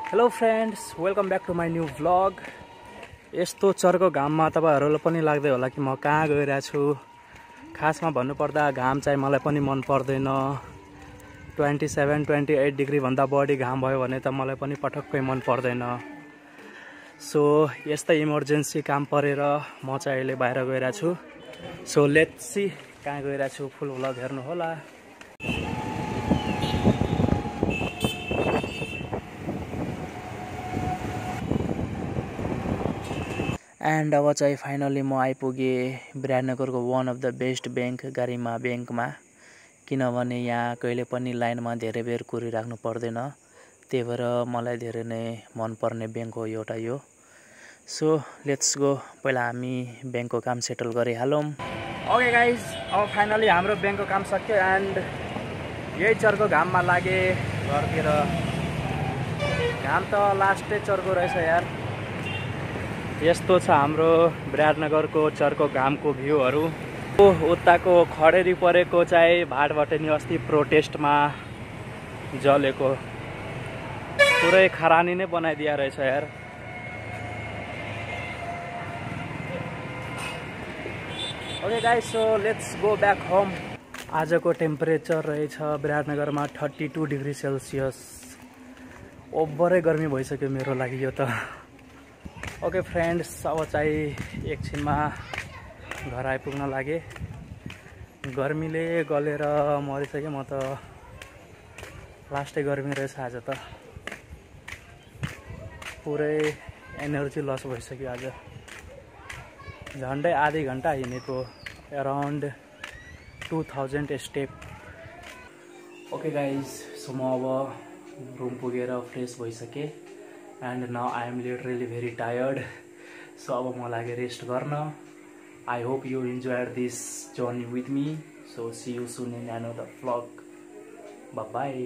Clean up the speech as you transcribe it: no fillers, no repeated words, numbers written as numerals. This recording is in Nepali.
Hello friends, welcome back to my new vlog. यस्तो चर्को घाममा तपाईहरुलाई पनि लाग्दै होला कि म कहाँ गइरहेको छु। खासमा भन्नुपर्दा घाम चाहिँ मलाई पनि मन पर्दैन। 27-28 डिग्री भन्दा बढी घाम भयो भने त मलाई पनि पटक्कै मन पर्दैन। सो यस्तै इमर्जेन्सी काम परेर म चाहिँ अहिले बाहिर गइरहेको छु। सो लेट्स सी कहाँ गइरहेको छु, फुल भ्लग हेर्नु होला। एन्ड अब चाहिँ फाइनली म आइपुगेँ विराटनगरको one of the best bank Garima ब्याङ्कमा, किनभने यहाँ कहिले पनि लाइनमा धेरै बेर कुरिराख्नु पर्दैन। त्यही भएर मलाई धेरै नै मनपर्ने ब्याङ्क हो एउटा यो। सो लेट्स गो, पहिला हामी ब्याङ्कको काम सेटल गरिहालौँ। ओके गाइज, अब फाइनली हाम्रो ब्याङ्कको काम सक्यो एन्ड यही चर्को घाममा लागे घरतिर। घाम त लास्टै चर्को रहेछ यार। यस्तो छ हाम्रो विराटनगरको चर्को घामको भ्यूहरू। उताको खडेरी परेको चाहिँ भाटबाट नि अस्ति प्रोटेस्टमा जलेको पुरै खरानी नै बनाइदिया रहेछ यार। Okay guys, so let's go back home. आजको टेम्परेचर रहेछ विराटनगरमा 32 डिग्री सेल्सियस। ओभरै गर्मी भइसक्यो मेरो लागि यो त। ओके फ्रेन्ड्स, अब चाहिँ एकछिनमा घर आइपुग्न लागे। गर्मीले गलेर मरिसक्यो म त। लास्टै गर्मी रहेछ आज त। पुरै एनर्जी लस भइसक्यो आज। झन्डै आधी घन्टा हिँडेको, around 2000 step. Okay guys, so म अब रुम पुगेर फ्रेस भइसकेँ and now I am literally very tired. So अब म लागि रेस्ट गर्न। I hope you enjoyed this journey with me. So see you soon in another vlog. Bye by.